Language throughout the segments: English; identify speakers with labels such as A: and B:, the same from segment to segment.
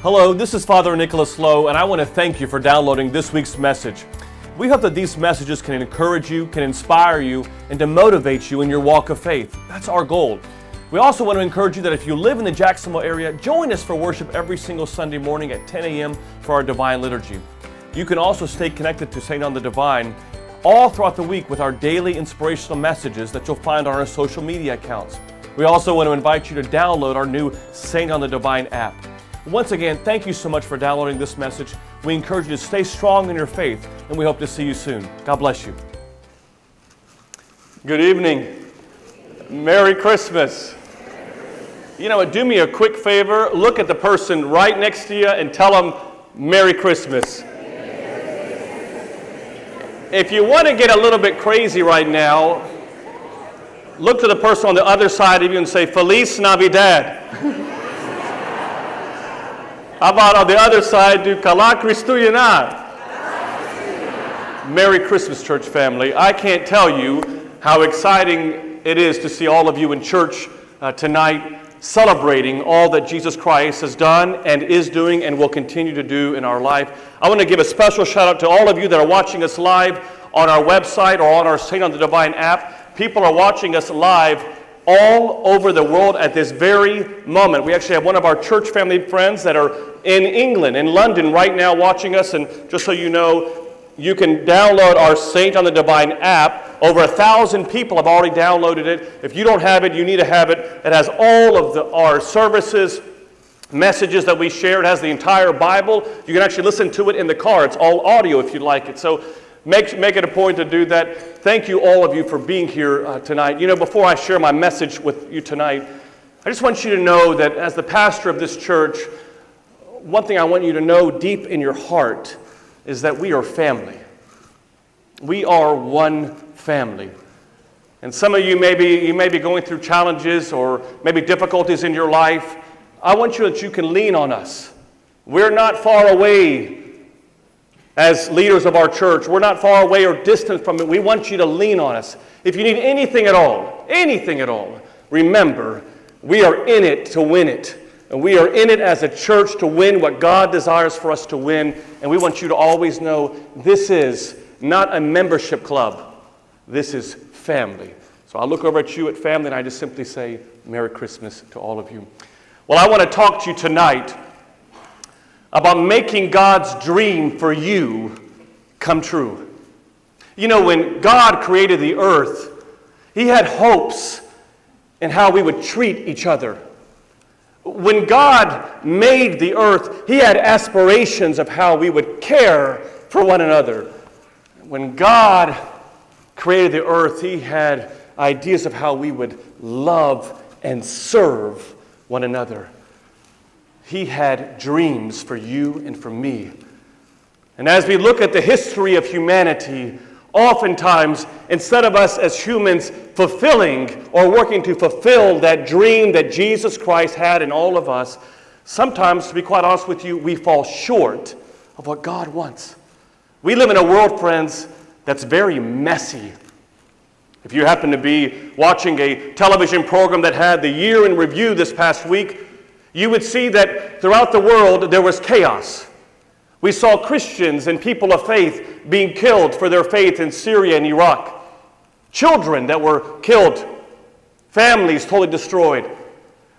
A: Hello, this is Father Nicholas Louh, and I want to thank you for downloading this week's message. We hope that these messages can encourage you, can inspire you, and to motivate you in your walk of faith. That's our goal. We also want to encourage you that if you live in the Jacksonville area, join us for worship every single Sunday morning at 10 a.m. for our Divine Liturgy. You can also stay connected to Saint on the Divine all throughout the week with our daily inspirational messages that you'll find on our social media accounts. We also want to invite you to download our new Saint on the Divine app. Once again, thank you so much for downloading this message. We encourage you to stay strong in your faith, and we hope to see you soon. God bless you. Good evening. Merry Christmas. You know what, do me a quick favor. Look at the person right next to you and tell them, Merry Christmas. If you want to get a little bit crazy right now, look to the person on the other side of you and say, Feliz Navidad. How about on the other side, do Kala Kristuyana? Merry Christmas, church family. I can't tell you how exciting it is to see all of you in church tonight celebrating all that Jesus Christ has done and is doing and will continue to do in our life. I want to give a special shout out to all of you that are watching us live on our website or on our Saint on the Divine app. People are watching us live all over the world at this very moment. We actually have one of our church family friends that are in England, in London right now watching us, and just so you know, you can download our Saint on the Divine app. Over 1,000 people have already downloaded it. If you don't have it, you need to have it. It has all of our services, messages that we share. It has the entire Bible. You can actually listen to it in the car. It's all audio if you'd like it. So make it a point to do that. Thank you, all of you, for being here tonight. You know, before I share my message with you tonight, I just want you to know that as the pastor of this church, one thing I want you to know deep in your heart is that we are family. We are one family. And some of you may be going through challenges or maybe difficulties in your life. I want you that you can lean on us. We're not far away as leaders of our church. We're not far away or distant from it. We want you to lean on us. If you need anything at all, remember, we are in it to win it. And we are in it as a church to win what God desires for us to win. And we want you to always know this is not a membership club. This is family. So I look over at you at family and I just simply say, Merry Christmas to all of you. Well, I want to talk to you tonight about making God's dream for you come true. You know, when God created the earth, He had hopes in how we would treat each other. When God made the earth, He had aspirations of how we would care for one another. When God created the earth, He had ideas of how we would love and serve one another. He had dreams for you and for me. And as we look at the history of humanity, oftentimes, instead of us as humans fulfilling or working to fulfill that dream that Jesus Christ had in all of us, sometimes, to be quite honest with you, we fall short of what God wants. We live in a world, friends, that's very messy. If you happen to be watching a television program that had the year in review this past week, you would see that throughout the world there was chaos. We saw Christians and people of faith being killed for their faith in Syria and Iraq. Children that were killed. Families totally destroyed.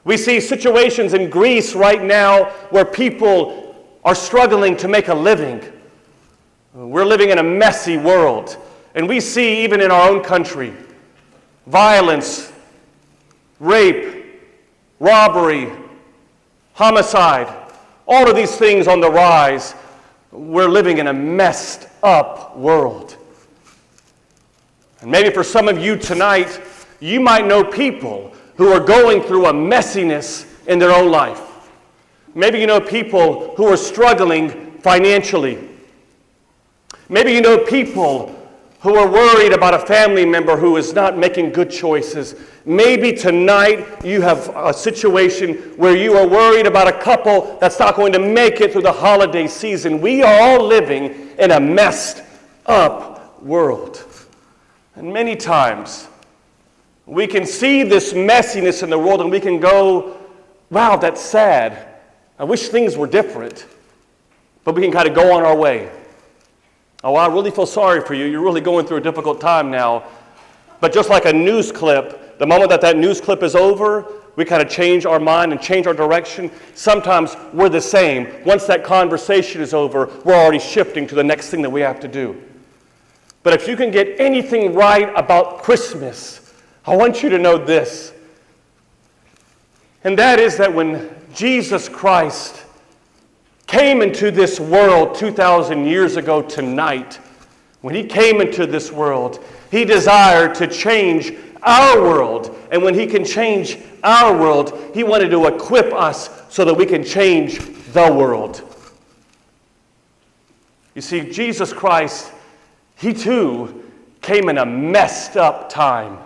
A: We see situations in Greece right now where people are struggling to make a living. We're living in a messy world. And we see even in our own country, violence, rape, robbery, homicide, all of these things on the rise. We're living in a messed up world. And maybe for some of you tonight, you might know people who are going through a messiness in their own life. Maybe you know people who are struggling financially. Maybe you know people who are worried about a family member who is not making good choices. Maybe tonight you have a situation where you are worried about a couple that's not going to make it through the holiday season. We are all living in a messed up world. And many times we can see this messiness in the world and we can go, wow, that's sad. I wish things were different, but we can kind of go on our way. Oh, I really feel sorry for you. You're really going through a difficult time now. But just like a news clip, the moment that news clip is over, we kind of change our mind and change our direction. Sometimes we're the same. Once that conversation is over, we're already shifting to the next thing that we have to do. But if you can get anything right about Christmas, I want you to know this. And that is that when Jesus Christ came into this world 2,000 years ago tonight, when he came into this world, he desired to change our world. And when he can change our world, he wanted to equip us so that we can change the world. You see, Jesus Christ, he too came in a messed up time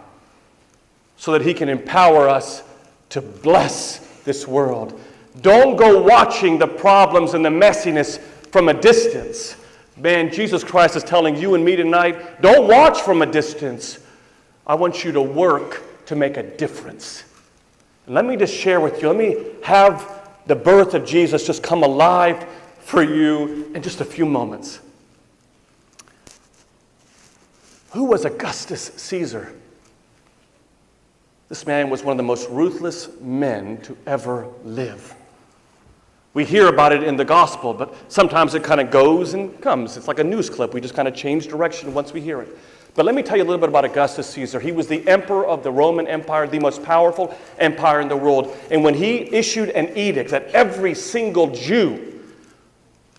A: so that he can empower us to bless this world. Don't go watching the problems and the messiness from a distance. Man, Jesus Christ is telling you and me tonight, don't watch from a distance. I want you to work to make a difference. And let me just share with you, let me have the birth of Jesus just come alive for you in just a few moments. Who was Augustus Caesar? This man was one of the most ruthless men to ever live. We hear about it in the gospel, but sometimes it kind of goes and comes. It's like a news clip. We just kind of change direction once we hear it. But let me tell you a little bit about Augustus Caesar. He was the emperor of the Roman Empire, the most powerful empire in the world. And when he issued an edict that every single Jew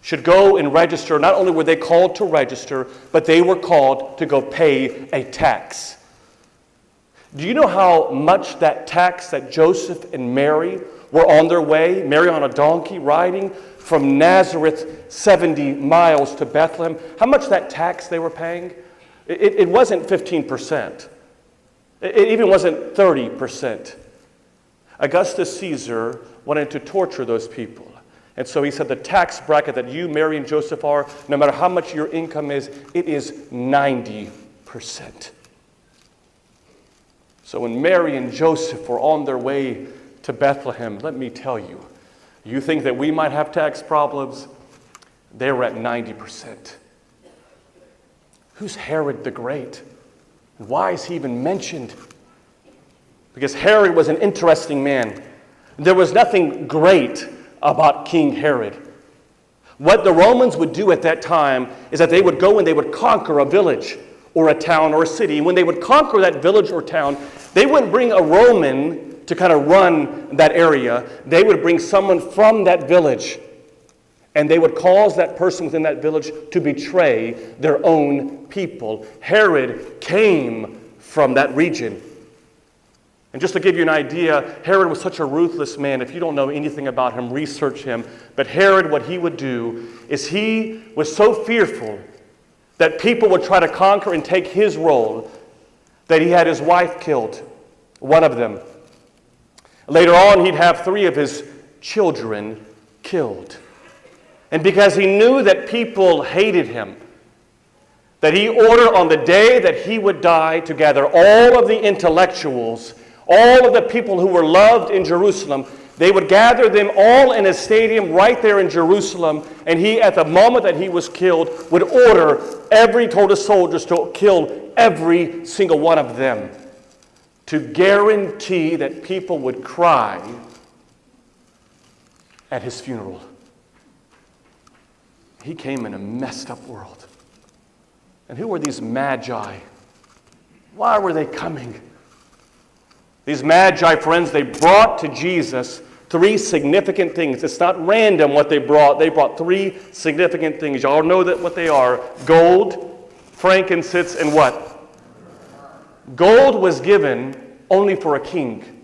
A: should go and register, not only were they called to register, but they were called to go pay a tax. Do you know how much that tax that Joseph and Mary were on their way, Mary on a donkey riding from Nazareth 70 miles to Bethlehem, how much that tax they were paying? It wasn't 15%. It even wasn't 30%. Augustus Caesar wanted to torture those people. And so he said the tax bracket that you, Mary, and Joseph are, no matter how much your income is, it is 90%. So when Mary and Joseph were on their way to Bethlehem, let me tell you, you think that we might have tax problems? They were at 90%. Who's Herod the Great? And why is he even mentioned? Because Herod was an interesting man. There was nothing great about King Herod. What the Romans would do at that time is that they would go and they would conquer a village or a town or a city. When they would conquer that village or town, they wouldn't bring a Roman to kind of run that area. They would bring someone from that village, and they would cause that person within that village to betray their own people. Herod came from that region. And just to give you an idea, Herod was such a ruthless man. If you don't know anything about him, research him. But Herod, what he would do is he was so fearful that people would try to conquer and take his role that he had his wife killed, one of them. Later on, he'd have 3 of his children killed. And because he knew that people hated him, that he ordered on the day that he would die to gather all of the intellectuals, all of the people who were loved in Jerusalem. They would gather them all in a stadium right there in Jerusalem, and he, at the moment that he was killed, would order told his soldiers to kill every single one of them to guarantee that people would cry at his funeral. He came in a messed up world. And who were these magi? Why were they coming? These magi, friends, they brought to Jesus 3 significant things. It's not random what they brought. They brought 3 significant things. Y'all know that what they are. Gold, frankincense, and what? Gold was given only for a king.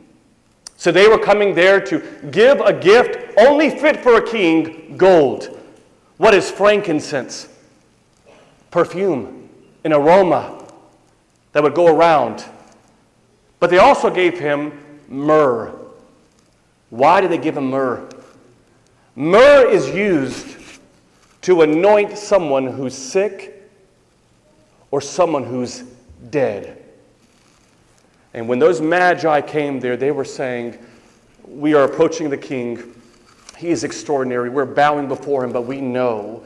A: So they were coming there to give a gift only fit for a king, gold. What is frankincense? Perfume, an aroma that would go around. But they also gave him myrrh. Why did they give him myrrh? Myrrh is used to anoint someone who's sick or someone who's dead. And when those magi came there, they were saying, we are approaching the king. He is extraordinary. We're bowing before him, but we know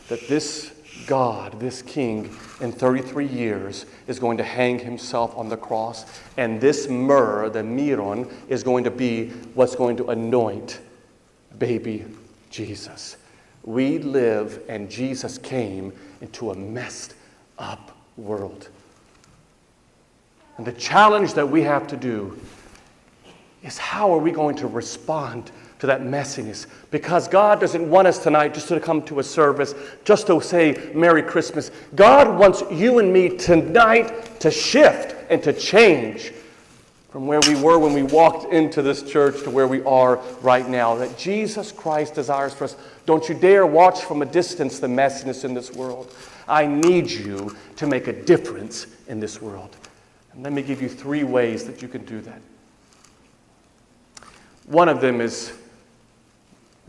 A: that this God, this King, in 33 years is going to hang himself on the cross. And this myrrh, the miron, is going to be what's going to anoint baby Jesus. We live, and Jesus came into a messed up world. And the challenge that we have to do is, how are we going to respond to that messiness? Because God doesn't want us tonight just to come to a service, just to say Merry Christmas. God wants you and me tonight to shift and to change from where we were when we walked into this church to where we are right now. That Jesus Christ desires for us. Don't you dare watch from a distance the messiness in this world. I need you to make a difference in this world. And let me give you 3 ways that you can do that. One of them is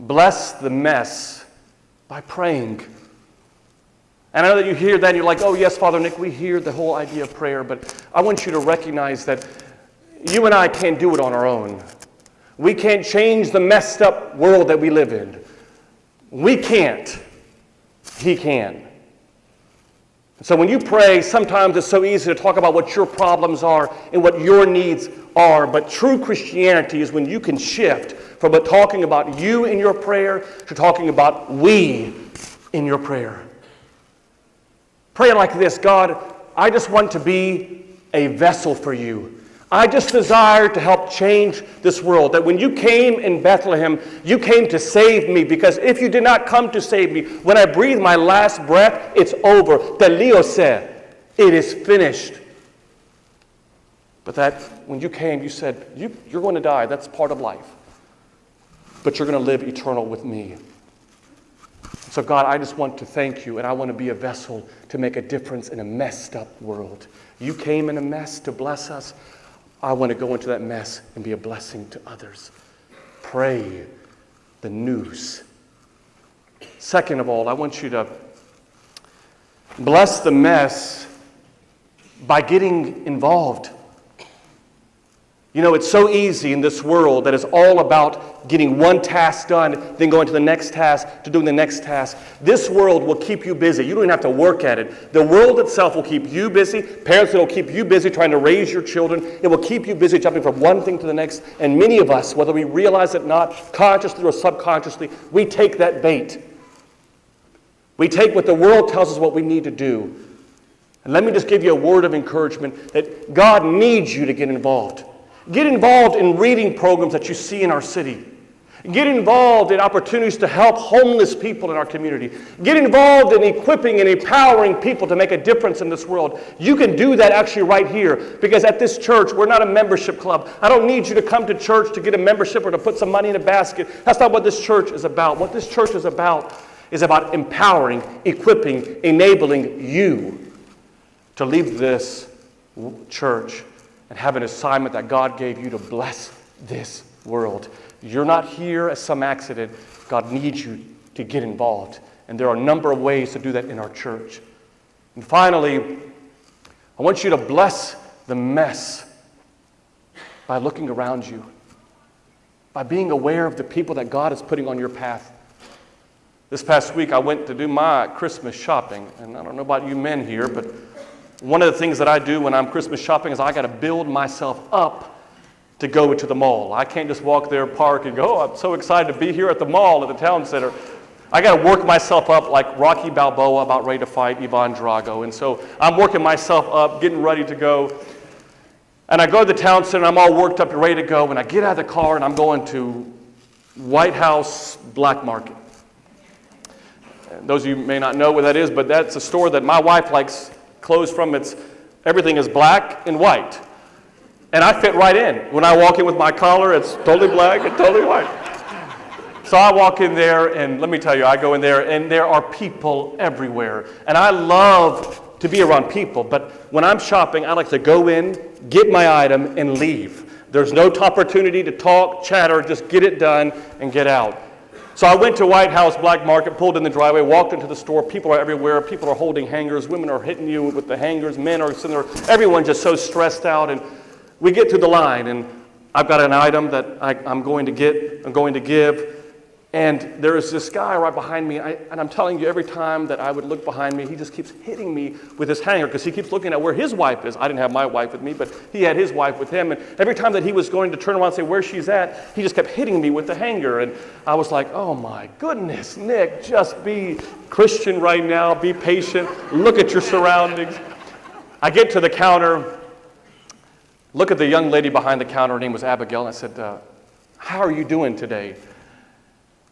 A: bless the mess by praying. And I know that you hear that and you're like, oh yes, Father Nick, we hear the whole idea of prayer, but I want you to recognize that you and I can't do it on our own. We can't change the messed up world that we live in. We can't. He can. So when you pray, sometimes it's so easy to talk about what your problems are and what your needs are. But true Christianity is when you can shift from talking about you in your prayer to talking about we in your prayer. Pray like this: God, I just want to be a vessel for you. I just desire to help change this world. That when you came in Bethlehem, you came to save me. Because if you did not come to save me, when I breathe my last breath, it's over. Telio said, it is finished. But that when you came, you said, you're going to die. That's part of life. But you're going to live eternal with me. So God, I just want to thank you, and I want to be a vessel to make a difference in a messed up world. You came in a mess to bless us. I want to go into that mess and be a blessing to others. Pray the news. Second of all, I want you to bless the mess by getting involved. You know, it's so easy in this world that is all about getting one task done, then going to the next task, to doing the next task. This world will keep you busy. You don't even have to work at it. The world itself will keep you busy. Parents, it will keep you busy trying to raise your children. It will keep you busy jumping from one thing to the next. And many of us, whether we realize it or not, consciously or subconsciously, we take that bait. We take what the world tells us what we need to do. And let me just give you a word of encouragement that God needs you to get involved. Get involved in reading programs that you see in our city. Get involved in opportunities to help homeless people in our community. Get involved in equipping and empowering people to make a difference in this world. You can do that actually right here, because at this church, we're not a membership club. I don't need you to come to church to get a membership or to put some money in a basket. That's not what this church is about. What this church is about empowering, equipping, enabling you to leave this church and have an assignment that God gave you to bless this world. You're not here as some accident. God needs you to get involved. And there are a number of ways to do that in our church. And finally, I want you to bless the mess by looking around you, by being aware of the people that God is putting on your path. This past week, I went to do my Christmas shopping. And I don't know about you men here, but one of the things that I do when I'm Christmas shopping is I got to build myself up to go to the mall. I can't just walk there, park, and go, oh, I'm so excited to be here at the mall at the town center. I got to work myself up like Rocky Balboa about ready to fight Ivan Drago. And so I'm working myself up, getting ready to go. And I go to the town center, and I'm all worked up and ready to go. And I get out of the car, and I'm going to White House Black Market. And those of you may not know what that is, but that's a store that my wife likes clothes from. Everything is black and white. And I fit right in. When I walk in with my collar, it's totally black and totally white. So I walk in there, and let me tell you, I go in there, and there are people everywhere. And I love to be around people, but when I'm shopping, I like to go in, get my item, and leave. There's no opportunity to talk, chatter, just get it done and get out. So I went to White House Black Market, pulled in the driveway, walked into the store. People are everywhere. People are holding hangers. Women are hitting you with the hangers. Men are sitting there. Everyone's just so stressed out. And we get to the line, and I've got an item that I'm going to give. And there is this guy right behind me, and I'm telling you, every time that I would look behind me, he just keeps hitting me with his hanger because he keeps looking at where his wife is. I didn't have my wife with me, but he had his wife with him. And every time that he was going to turn around and say where she's at, he just kept hitting me with the hanger. And I was like, oh my goodness, Nick, just be Christian right now. Be patient. Look at your surroundings. I get to the counter, look at the young lady behind the counter. Her name was Abigail. And I said, how are you doing today?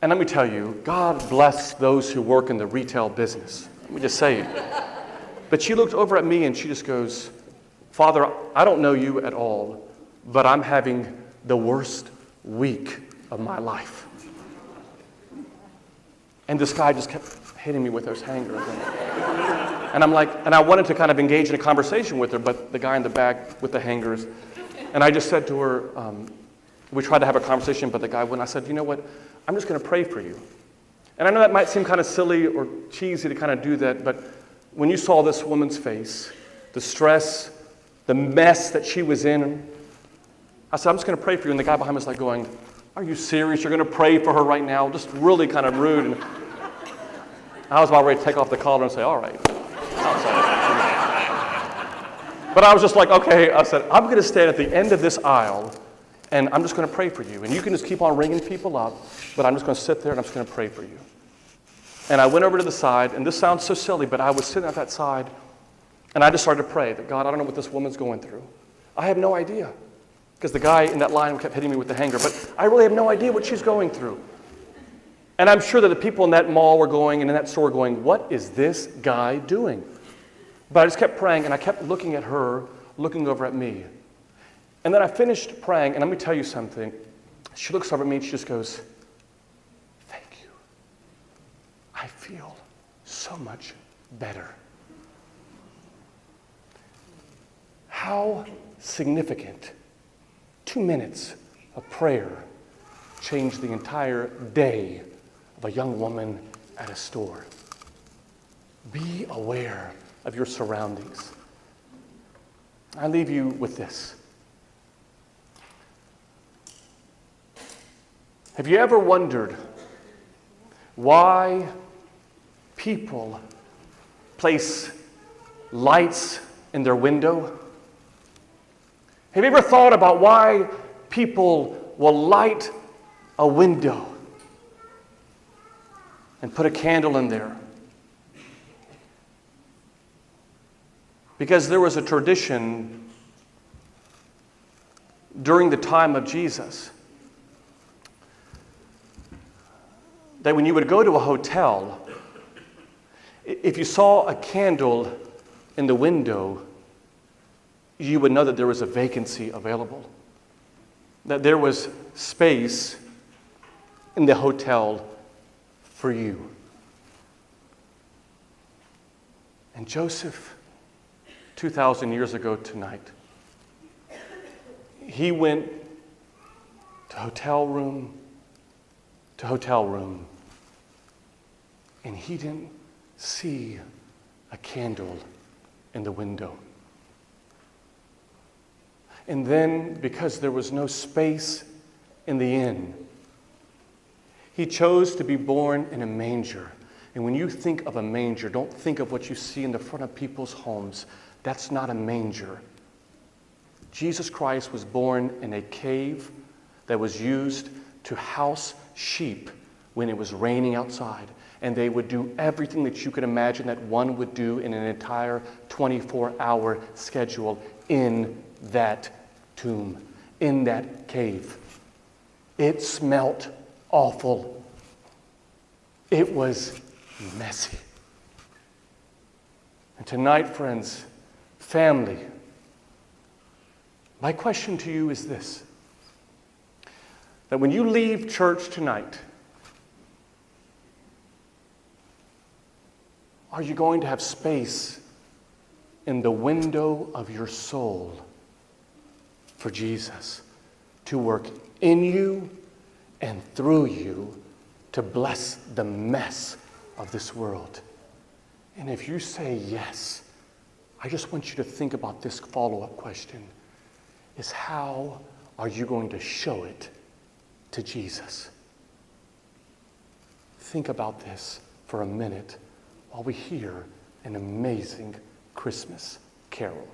A: And let me tell you, God bless those who work in the retail business. Let me just say it. But she looked over at me and she just goes, Father, I don't know you at all, but I'm having the worst week of my life. And this guy just kept hitting me with those hangers. And I'm like, and I wanted to kind of engage in a conversation with her, but the guy in the back with the hangers. And I just said to her, we tried to have a conversation, but the guy wouldn't. I said, you know what? I'm just going to pray for you. And I know that might seem kind of silly or cheesy to kind of do that, but when you saw this woman's face, the stress, the mess that she was in, I said, I'm just going to pray for you. And the guy behind me was like going, are you serious? You're going to pray for her right now? Just really kind of rude. And I was about ready to take off the collar and say, all right. But I was just like, okay. I said, I'm going to stand at the end of this aisle and I'm just going to pray for you. And you can just keep on ringing people up, but I'm just going to sit there and I'm just going to pray for you. And I went over to the side, and this sounds so silly, but I was sitting at that side, and I just started to pray that, God, I don't know what this woman's going through. I have no idea, because the guy in that line kept hitting me with the hanger, but I really have no idea what she's going through. And I'm sure that the people in that mall were going, and in that store going, what is this guy doing? But I just kept praying, and I kept looking at her, looking over at me. And then I finished praying, and let me tell you something. She looks over at me and she just goes, thank you. I feel so much better. How significant 2 minutes of prayer changed the entire day of a young woman at a store. Be aware of your surroundings. I leave you with this. Have you ever wondered why people place lights in their window? Have you ever thought about why people will light a window and put a candle in there? Because there was a tradition during the time of Jesus that when you would go to a hotel, if you saw a candle in the window, you would know that there was a vacancy available, that there was space in the hotel for you. And Joseph, 2,000 years ago tonight, he went to hotel room to hotel room, and he didn't see a candle in the window. And then, because there was no space in the inn, he chose to be born in a manger. And when you think of a manger, don't think of what you see in the front of people's homes. That's not a manger. Jesus Christ was born in a cave that was used to house sheep when it was raining outside. And they would do everything that you could imagine that one would do in an entire 24-hour schedule in that tomb, in that cave. It smelt awful. It was messy. And tonight, friends, family, my question to you is this: that when you leave church tonight, are you going to have space in the window of your soul for Jesus to work in you and through you to bless the mess of this world? And if you say yes, I just want you to think about this follow-up question: is how are you going to show it to Jesus? think about this for a minute while we hear an amazing Christmas carol.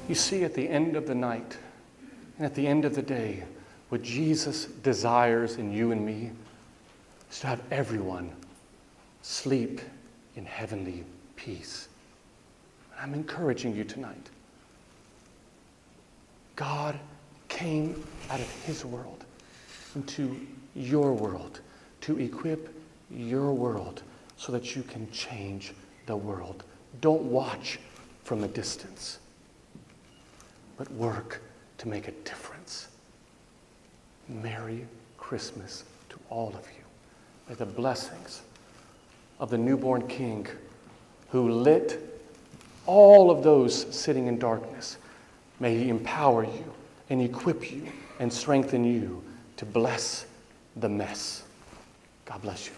A: You see, at the end of the night and at the end of the day, what Jesus desires in you and me is to have everyone sleep in heavenly peace. And I'm encouraging you tonight. God came out of his world into your world to equip your world so that you can change the world. Don't watch from a distance, but work to make a difference. Merry Christmas to all of you. May the blessings of the newborn King who lit all of those sitting in darkness, may he empower you and equip you and strengthen you to bless the mess. God bless you.